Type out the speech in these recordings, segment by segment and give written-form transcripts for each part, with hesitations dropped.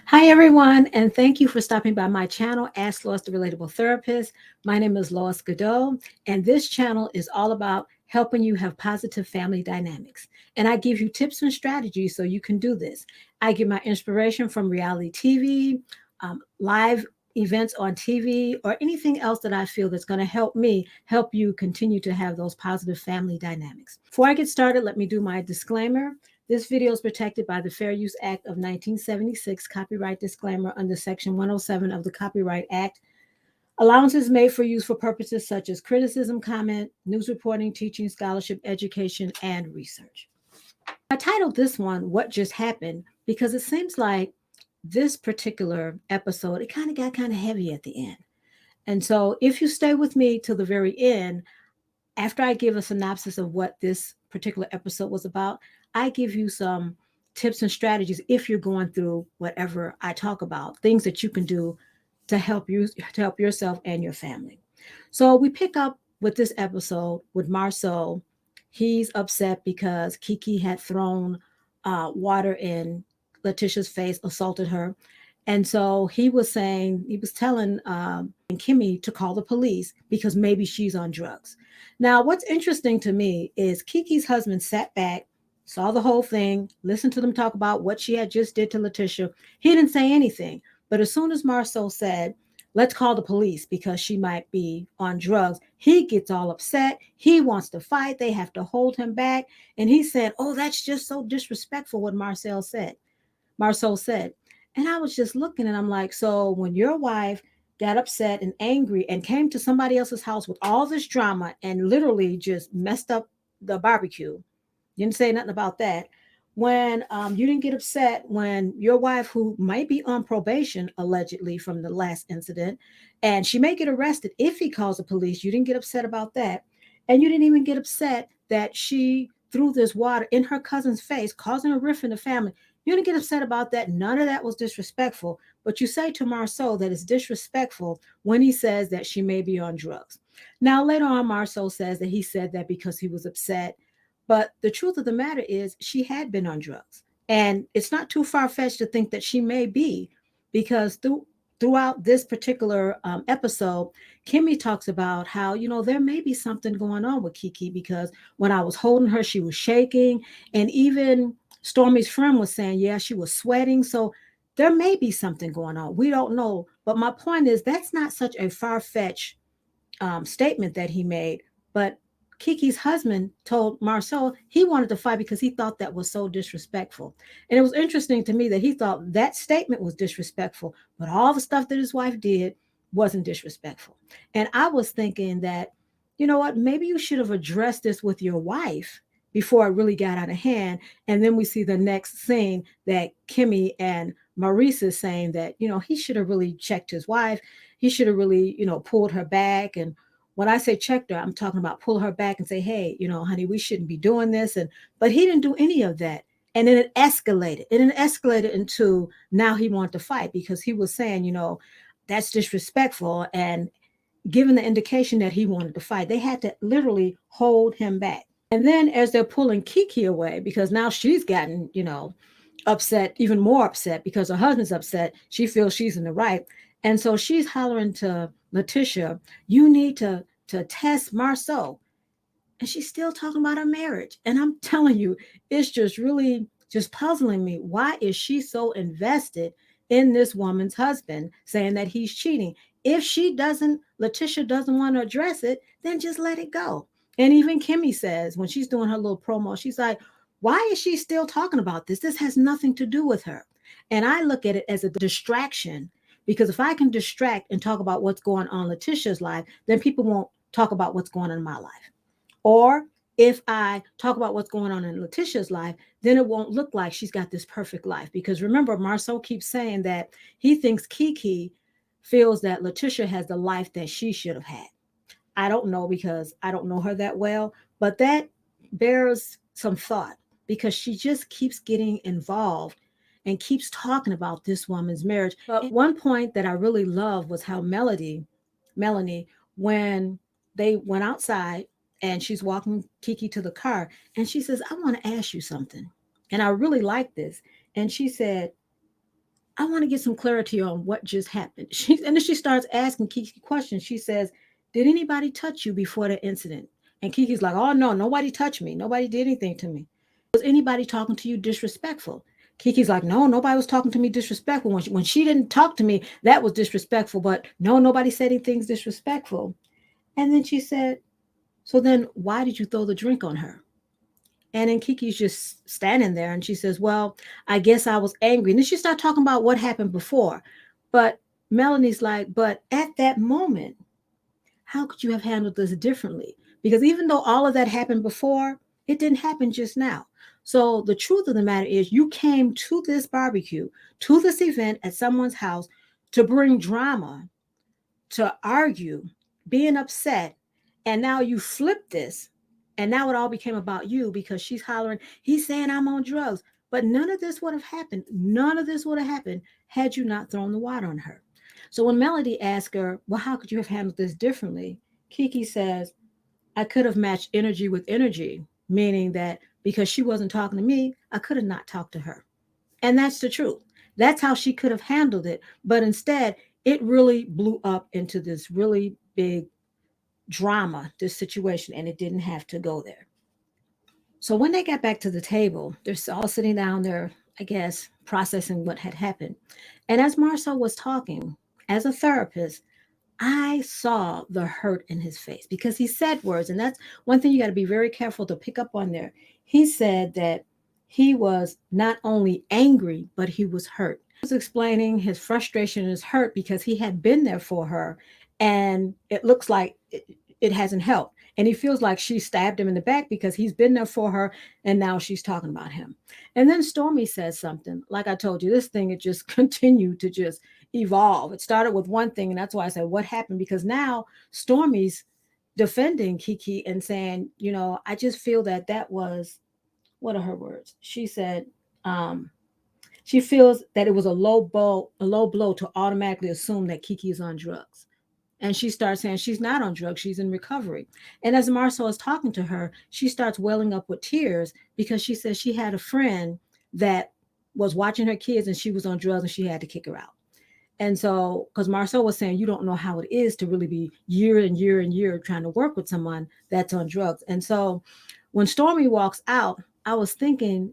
Hi, everyone, and thank you for stopping by my channel, Ask Lois the Relatable Therapist. My name is Lois Godot, and this channel is all about helping you have positive family dynamics. And I give you tips and strategies so you can do this. I get my inspiration from reality TV, live events on TV, or anything else that I feel that's going to help me help you continue to have those positive family dynamics. Before I get started, let me do my disclaimer. This video is protected by the Fair Use Act of 1976, copyright disclaimer under Section 107 of the Copyright Act. Allowances made for use for purposes such as criticism, comment, news reporting, teaching, scholarship, education, and research. I titled this one, What Just Happened, because it seems like this particular episode, it got kind of heavy at the end. And so if you stay with me till the very end, after I give a synopsis of what this particular episode was about, I give you some tips and strategies if you're going through whatever I talk about, things that you can do to help yourself and your family. So we pick up with this episode with Marceau. He's upset because Kiki had thrown water in Letitia's face, assaulted her. And so he was telling Kimmy to call the police because maybe she's on drugs. Now, what's interesting to me is Kiki's husband sat back, saw the whole thing, listened to them talk about what she had just did to Letitia. He didn't say anything. But as soon as Marceau said, let's call the police because she might be on drugs, he gets all upset. He wants to fight. They have to hold him back. And he said, oh, that's just so disrespectful what Marceau said. And I was just looking and I'm like, so when your wife got upset and angry and came to somebody else's house with all this drama and literally just messed up the barbecue, you didn't say nothing about that. When you didn't get upset when your wife, who might be on probation allegedly from the last incident, and she may get arrested if he calls the police, you didn't get upset about that. And you didn't even get upset that she threw this water in her cousin's face, causing a rift in the family. You didn't get upset about that. None of that was disrespectful. But you say to Marceau that it's disrespectful when he says that she may be on drugs. Now, later on, Marceau says that he said that because he was upset. But the truth of the matter is, she had been on drugs. And it's not too far fetched to think that she may be, because throughout this particular episode, Kimmy talks about how, there may be something going on with Kiki because when I was holding her, she was shaking. And even Stormy's friend was saying, yeah, she was sweating. So there may be something going on. We don't know. But my point is, that's not such a far fetched statement that he made. But Kiki's husband told Marceau he wanted to fight because he thought that was so disrespectful. And it was interesting to me that he thought that statement was disrespectful, but all the stuff that his wife did wasn't disrespectful. And I was thinking that, you know what, maybe you should have addressed this with your wife before it really got out of hand. And then we see the next scene that Kimmy and Maurice is saying that, he should have really checked his wife. He should have really, pulled her back. And when I say checked her, I'm talking about pull her back and say, hey, honey, we shouldn't be doing this. But he didn't do any of that. And then it escalated. And it escalated into now he wanted to fight because he was saying, that's disrespectful. And given the indication that he wanted to fight, they had to literally hold him back. And then as they're pulling Kiki away, because now she's gotten, upset, even more upset because her husband's upset. She feels she's in the right. And so she's hollering to Letitia, you need to test Marceau. And she's still talking about her marriage. And I'm telling you, it's just really just puzzling me. Why is she so invested in this woman's husband saying that he's cheating? If Letitia doesn't want to address it, then just let it go. And even Kimmy says when she's doing her little promo, she's like, why is she still talking about this? This has nothing to do with her. And I look at it as a distraction because if I can distract and talk about what's going on in Letitia's life, then people won't talk about what's going on in my life. Or if I talk about what's going on in Letitia's life, then it won't look like she's got this perfect life. Because remember, Marceau keeps saying that he thinks Kiki feels that Letitia has the life that she should have had. I don't know because I don't know her that well, but that bears some thought because she just keeps getting involved and keeps talking about this woman's marriage. But one point that I really love was how Melanie, when they went outside and she's walking Kiki to the car, and she says, I want to ask you something. And I really like this. And she said, I want to get some clarity on what just happened. And then she starts asking Kiki questions. She says, did anybody touch you before the incident? And Kiki's like, oh, no, nobody touched me. Nobody did anything to me. Was anybody talking to you disrespectful? Kiki's like, no, nobody was talking to me disrespectful. When she didn't talk to me, that was disrespectful. But no, nobody said anything's disrespectful. And then she said, so then why did you throw the drink on her? And then Kiki's just standing there and she says, well, I guess I was angry. And then she started talking about what happened before. But Melanie's like, but at that moment, how could you have handled this differently? Because even though all of that happened before, it didn't happen just now. So the truth of the matter is, you came to this barbecue, to this event at someone's house to bring drama, to argue, being upset, and now you flip this, and now it all became about you because she's hollering, he's saying I'm on drugs. But none of this would have happened. None of this would have happened had you not thrown the water on her. So when Melody asked her, well, how could you have handled this differently? Kiki says, I could have matched energy with energy, meaning that because she wasn't talking to me, I could have not talked to her. And that's the truth. That's how she could have handled it. But instead, it really blew up into this really big drama, this situation, and it didn't have to go there. So when they got back to the table, they're all sitting down there, I guess, processing what had happened. And as Marcel was talking, as a therapist, I saw the hurt in his face because he said words. And that's one thing you got to be very careful to pick up on there. He said that he was not only angry, but he was hurt. He was explaining his frustration and his hurt because he had been there for her. And it looks like it hasn't helped. And he feels like she stabbed him in the back because he's been there for her and now she's talking about him. And then Stormy says something. Like I told you, this thing, it just continued to just evolve. It started with one thing, and that's why I said, what happened? Because now Stormy's defending Kiki and saying, I just feel that that was, what are her words? She said, she feels that it was a low blow to automatically assume that Kiki is on drugs. And she starts saying she's not on drugs, she's in recovery. And as Marcel is talking to her, she starts welling up with tears because she says she had a friend that was watching her kids and she was on drugs and she had to kick her out. And so, because Marcel was saying, you don't know how it is to really be year and year and year trying to work with someone that's on drugs. And so, when Stormy walks out, I was thinking,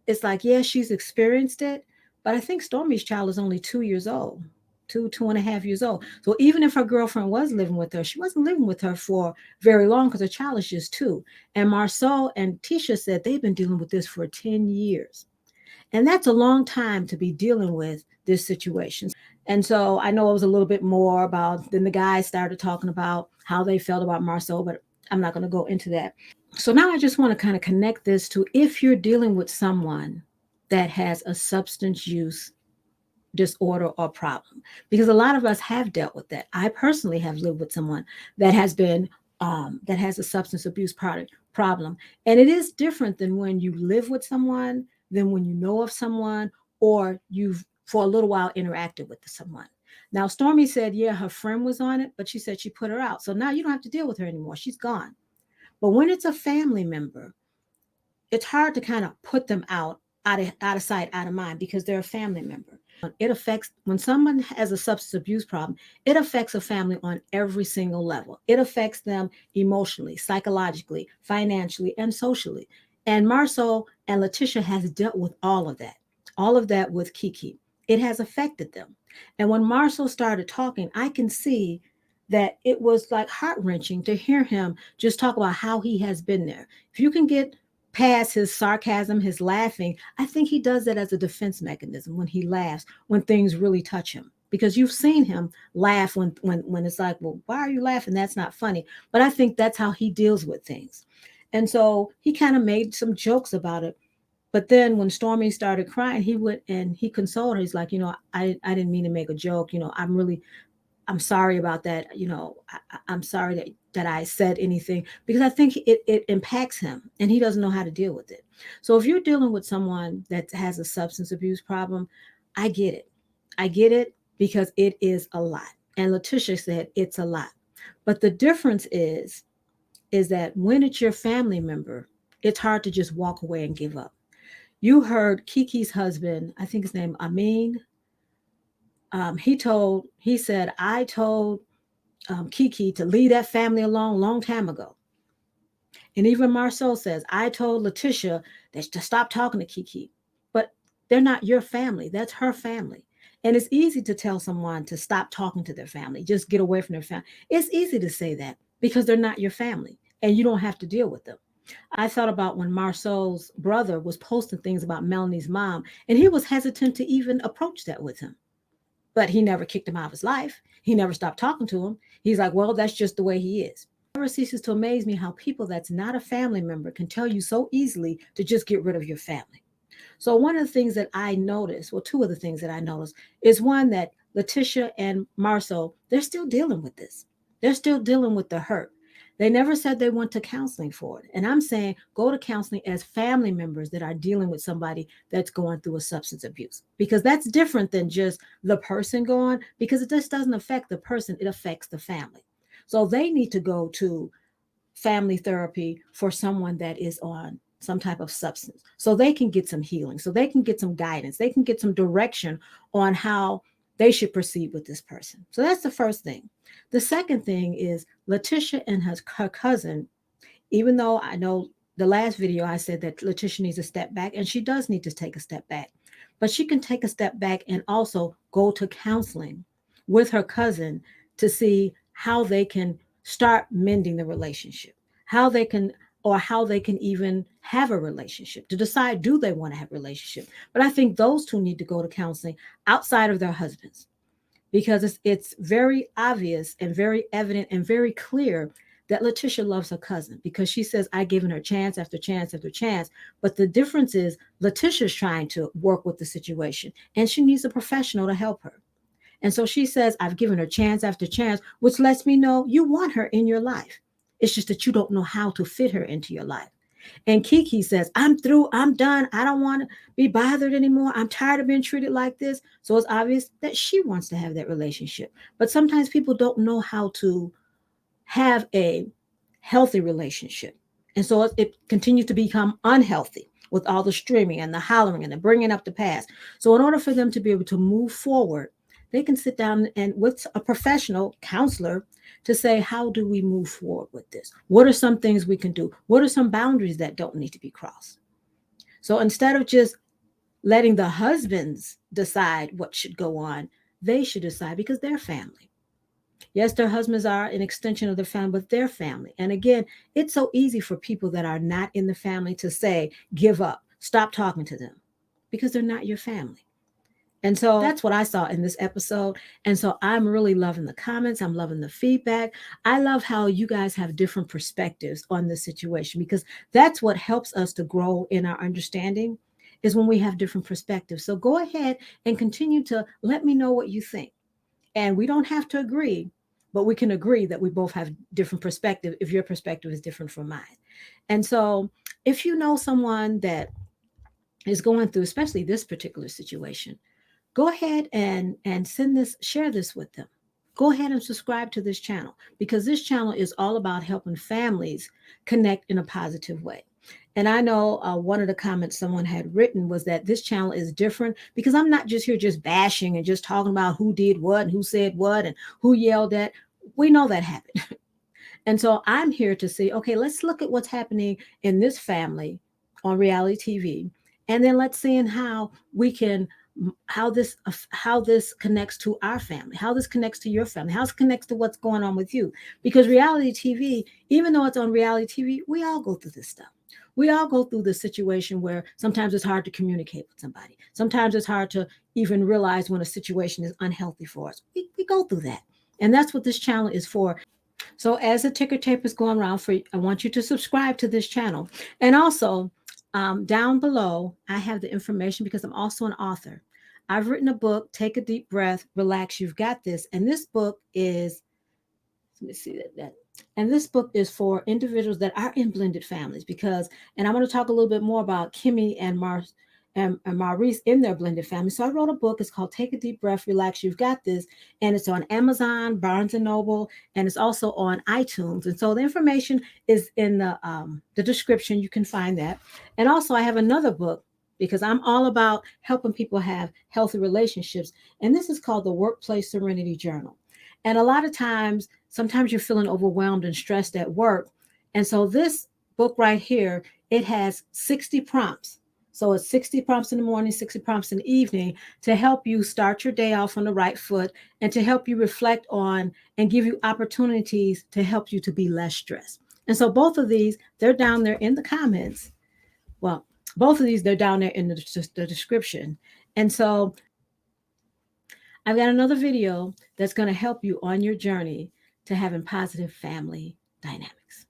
it's like, yeah, she's experienced it, but I think Stormy's child is only 2 years old, 2.5 years old. So even if her girlfriend was living with her, she wasn't living with her for very long because her child is just 2. And Marcel and Tisha said they've been dealing with this for 10 years. And that's a long time to be dealing with this situation. And so I know it was a little bit more about, then the guys started talking about how they felt about Marcel, but I'm not going to go into that. So now I just want to kind of connect this to if you're dealing with someone that has a substance use disorder or problem, because a lot of us have dealt with that. I personally have lived with someone that has been that has a substance abuse problem, and it is different than when you live with someone, than when you know of someone, or you've for a little while interacted with someone. Now, Stormy said, yeah, her friend was on it, but she said she put her out. So now you don't have to deal with her anymore. She's gone. But when it's a family member, it's hard to kind of put them out of sight, out of mind, because they're a family member. It affects, when someone has a substance abuse problem, it affects a family on every single level. It affects them emotionally, psychologically, financially, and socially. And Marceau and Letitia has dealt with all of that with Kiki. It has affected them. And when Marceau started talking, I can see that it was like heart wrenching to hear him just talk about how he has been there. If you can get past his sarcasm, his laughing, I think he does that as a defense mechanism when he laughs, when things really touch him. Because you've seen him laugh when it's like, well, why are you laughing? That's not funny. But I think that's how he deals with things. And so he kind of made some jokes about it. But then when Stormy started crying, he went and he consoled her. He's like, I didn't mean to make a joke. I'm sorry about that. I'm sorry that I said anything, because I think it impacts him and he doesn't know how to deal with it. So if you're dealing with someone that has a substance abuse problem, I get it. I get it because it is a lot. And Letitia said it's a lot. But the difference is that when it's your family member, it's hard to just walk away and give up. You heard Kiki's husband, I think his name Amin. he said, I told Kiki to leave that family alone long time ago. And even Marceau says, I told Letitia that to stop talking to Kiki. But they're not your family. That's her family. And it's easy to tell someone to stop talking to their family, just get away from their family. It's easy to say that because they're not your family and you don't have to deal with them. I thought about when Marceau's brother was posting things about Melanie's mom, and he was hesitant to even approach that with him. But he never kicked him out of his life. He never stopped talking to him. He's like, well, that's just the way he is. It never ceases to amaze me how people that's not a family member can tell you so easily to just get rid of your family. So one of the things that I noticed, well, two of the things that I noticed is one that Letitia and Marceau, they're still dealing with this. They're still dealing with the hurt. They never said they went to counseling for it. And I'm saying go to counseling as family members that are dealing with somebody that's going through a substance abuse, because that's different than just the person going, because it just doesn't affect the person, it affects the family. So they need to go to family therapy for someone that is on some type of substance so they can get some healing, so they can get some guidance, they can get some direction on how they should proceed with this person. So that's the first thing. The second thing is Letitia and her cousin, even though I know the last video I said that Letitia needs to step back, and she does need to take a step back, but she can take a step back and also go to counseling with her cousin to see how they can start mending the relationship, how they can, or how they can even have a relationship, to decide, do they want to have a relationship? But I think those two need to go to counseling outside of their husbands, because it's very obvious and very evident and very clear that Letitia loves her cousin, because she says, I've given her chance after chance after chance. But the difference is Letitia's trying to work with the situation and she needs a professional to help her. And so she says, I've given her chance after chance, which lets me know you want her in your life. It's just that you don't know how to fit her into your life. And Kiki says, I'm through, I'm done. I don't want to be bothered anymore. I'm tired of being treated like this. So it's obvious that she wants to have that relationship. But sometimes people don't know how to have a healthy relationship. And so it continues to become unhealthy with all the streaming and the hollering and the bringing up the past. So in order for them to be able to move forward, they can sit down and with a professional counselor to say, how do we move forward with this? What are some things we can do? What are some boundaries that don't need to be crossed? So instead of just letting the husbands decide what should go on, they should decide, because they're family. Yes, their husbands are an extension of the family, but they're family. And again, it's so easy for people that are not in the family to say, give up, stop talking to them, because they're not your family. And so that's what I saw in this episode. And so I'm really loving the comments. I'm loving the feedback. I love how you guys have different perspectives on this situation, because that's what helps us to grow in our understanding, is when we have different perspectives. So go ahead and continue to let me know what you think. And we don't have to agree, but we can agree that we both have different perspective if your perspective is different from mine. And so if you know someone that is going through, especially this particular situation, go ahead and share this with them. Go ahead and subscribe to this channel, because this channel is all about helping families connect in a positive way. And I know one of the comments someone had written was that this channel is different because I'm not just here just bashing and just talking about who did what and who said what and who yelled at. We know that happened. And so I'm here to say, okay, let's look at what's happening in this family on reality TV. And then let's see how we can, how this connects to our family, how this connects to your family, how this connects to what's going on with you. Because reality TV, even though it's on reality TV, we all go through this stuff. We all go through the situation where sometimes it's hard to communicate with somebody. Sometimes it's hard to even realize when a situation is unhealthy for us. We go through that. And that's what this channel is for. So as the ticker tape is going around, I want you to subscribe to this channel. And also down below, I have the information, because I'm also an author. I've written a book, Take a Deep Breath, Relax, You've Got This. And this book is, let me see that. And this book is for individuals that are in blended families, because, and I'm going to talk a little bit more about Kimmy and Maurice in their blended family. So I wrote a book. It's called Take a Deep Breath, Relax, You've Got This. And it's on Amazon, Barnes and Noble, and it's also on iTunes. And so the information is in the description. You can find that. And also I have another book because I'm all about helping people have healthy relationships. And this is called the Workplace Serenity Journal. And a lot of times, sometimes you're feeling overwhelmed and stressed at work. And so this book right here, it has 60 prompts. So it's 60 prompts in the morning, 60 prompts in the evening to help you start your day off on the right foot and to help you reflect on and give you opportunities to help you to be less stressed. And so both of these, they're down there in the comments. Well, both of these, they're down there in the description. And so I've got another video that's going to help you on your journey to having positive family dynamics.